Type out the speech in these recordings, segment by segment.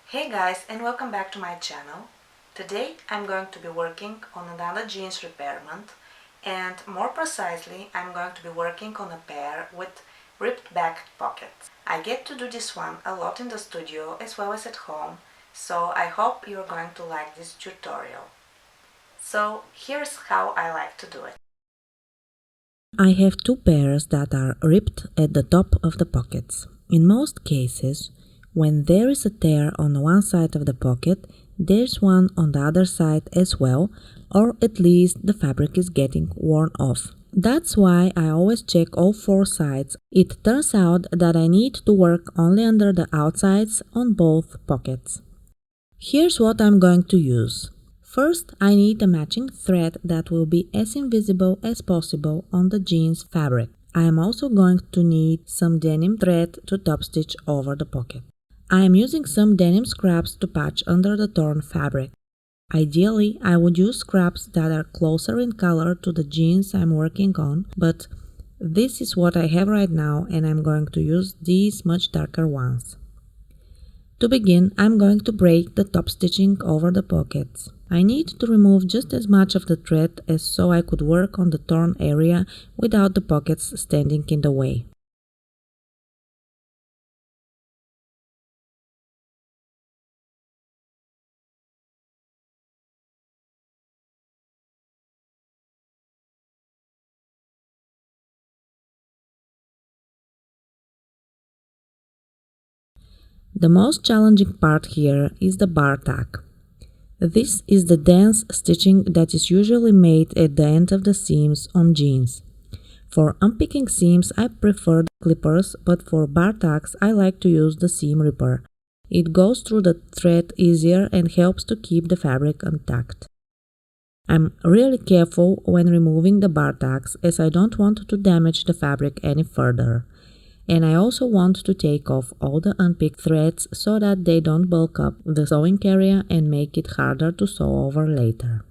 Hey guys, and welcome back to my channel. Today I'm going to be working on another jeans repairment, and more precisely I'm going to be working on a pair with ripped back pockets. I get to do this one a lot in the studio as well as at home, so I hope you're going to like this tutorial. So here's how I like to do it. I have two pairs that are ripped at the top of the pockets. In most cases, when there is a tear on one side of the pocket, there's one on the other side as well, or at least the fabric is getting worn off. That's why I always check all four sides. It turns out that I need to work only under the outsides on both pockets. Here's what I'm going to use. First, I need a matching thread that will be as invisible as possible on the jeans fabric. I am also going to need some denim thread to top stitch over the pocket. I am using some denim scraps to patch under the torn fabric. Ideally, I would use scraps that are closer in color to the jeans I'm working on, but this is what I have right now and I'm going to use these much darker ones. To begin, I'm going to break the top stitching over the pockets. I need to remove just as much of the thread as so I could work on the torn area without the pockets standing in the way. The most challenging part here is the bar tack. This is the dense stitching that is usually made at the end of the seams on jeans. For unpicking seams, I prefer the clippers, but for bar tacks, I like to use the seam ripper. It goes through the thread easier and helps to keep the fabric intact. I'm really careful when removing the bar tacks as I don't want to damage the fabric any further. And I also want to take off all the unpicked threads so that they don't bulk up the sewing area and make it harder to sew over later.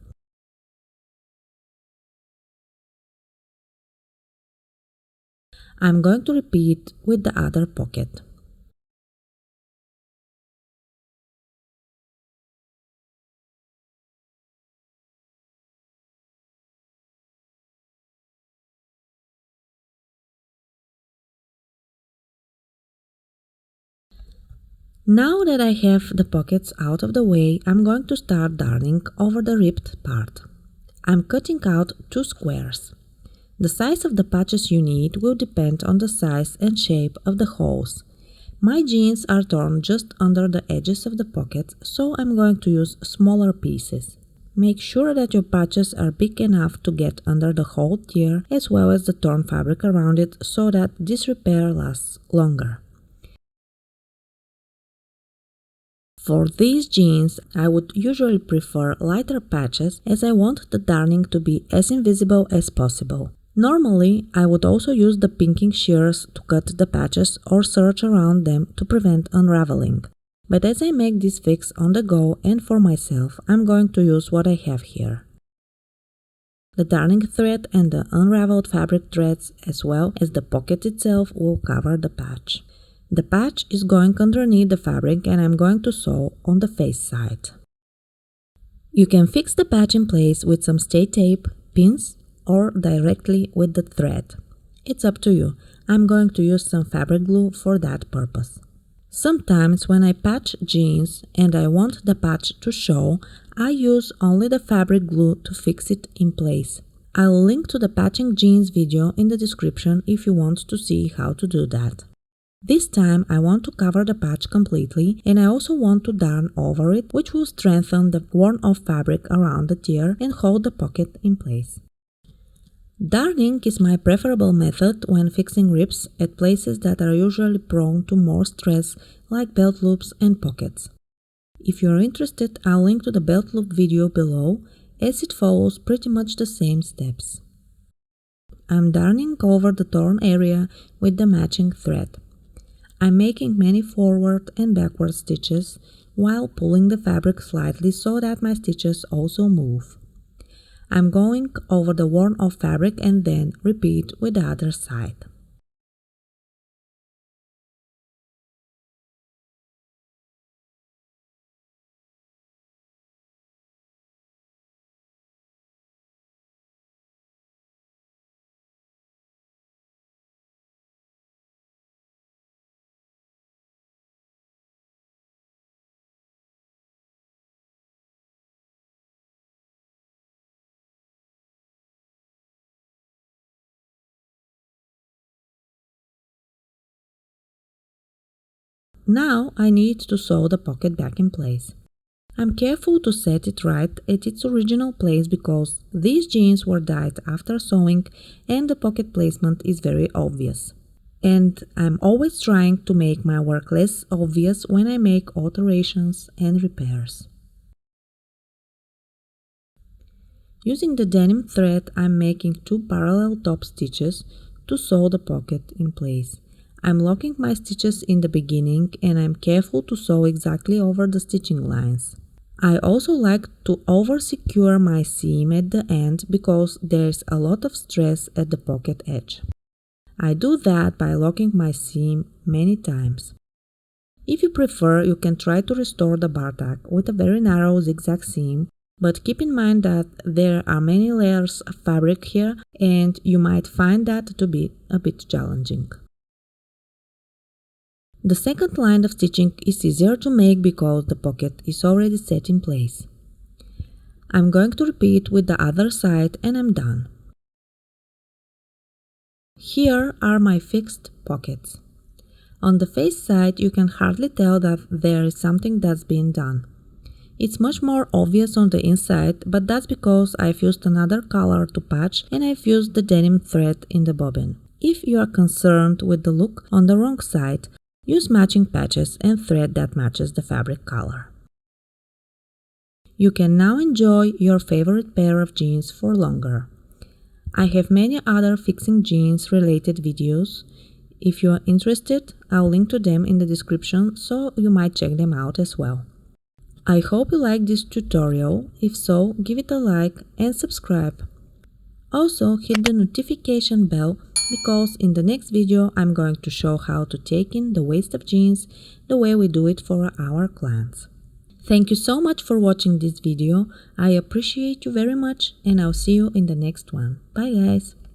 I'm going to repeat with the other pocket. Now that I have the pockets out of the way, I'm going to start darning over the ripped part. I'm cutting out two squares. The size of the patches you need will depend on the size and shape of the holes. My jeans are torn just under the edges of the pockets, so I'm going to use smaller pieces. Make sure that your patches are big enough to get under the whole tear as well as the torn fabric around it so that this repair lasts longer. For these jeans, I would usually prefer lighter patches as I want the darning to be as invisible as possible. Normally, I would also use the pinking shears to cut the patches or search around them to prevent unraveling. But as I make this fix on the go and for myself, I'm going to use what I have here. The darning thread and the unraveled fabric threads as well as the pocket itself will cover the patch. The patch is going underneath the fabric and I'm going to sew on the face side. You can fix the patch in place with some stay tape, pins, or directly with the thread. It's up to you. I'm going to use some fabric glue for that purpose. Sometimes when I patch jeans and I want the patch to show, I use only the fabric glue to fix it in place. I'll link to the patching jeans video in the description if you want to see how to do that. This time I want to cover the patch completely and I also want to darn over it, which will strengthen the worn-off fabric around the tear and hold the pocket in place. Darning is my preferable method when fixing rips at places that are usually prone to more stress like belt loops and pockets. If you are interested, I'll link to the belt loop video below as it follows pretty much the same steps. I'm darning over the torn area with the matching thread. I'm making many forward and backward stitches while pulling the fabric slightly so that my stitches also move. I'm going over the worn-off fabric and then repeat with the other side. Now I need to sew the pocket back in place. I'm careful to set it right at its original place because these jeans were dyed after sewing and the pocket placement is very obvious. And I'm always trying to make my work less obvious when I make alterations and repairs. Using the denim thread, I'm making 2 parallel top stitches to sew the pocket in place. I'm locking my stitches in the beginning and I'm careful to sew exactly over the stitching lines. I also like to over-secure my seam at the end because there's a lot of stress at the pocket edge. I do that by locking my seam many times. If you prefer, you can try to restore the bar tack with a very narrow zigzag seam, but keep in mind that there are many layers of fabric here and you might find that to be a bit challenging. The second line of stitching is easier to make because the pocket is already set in place. I'm going to repeat with the other side and I'm done. Here are my fixed pockets. On the face side you can hardly tell that there is something that's been done. It's much more obvious on the inside, but that's because I've used another color to patch and I've used the denim thread in the bobbin. If you are concerned with the look on the wrong side, use matching patches and thread that matches the fabric color. You can now enjoy your favorite pair of jeans for longer. I have many other fixing jeans related videos. If you are interested, I'll link to them in the description so you might check them out as well. I hope you liked this tutorial. If so, give it a like and subscribe. Also, hit the notification bell because in the next video I'm going to show how to take in the waist of jeans the way we do it for our clients. Thank you so much for watching this video. I appreciate you very much and I'll see you in the next one. Bye guys!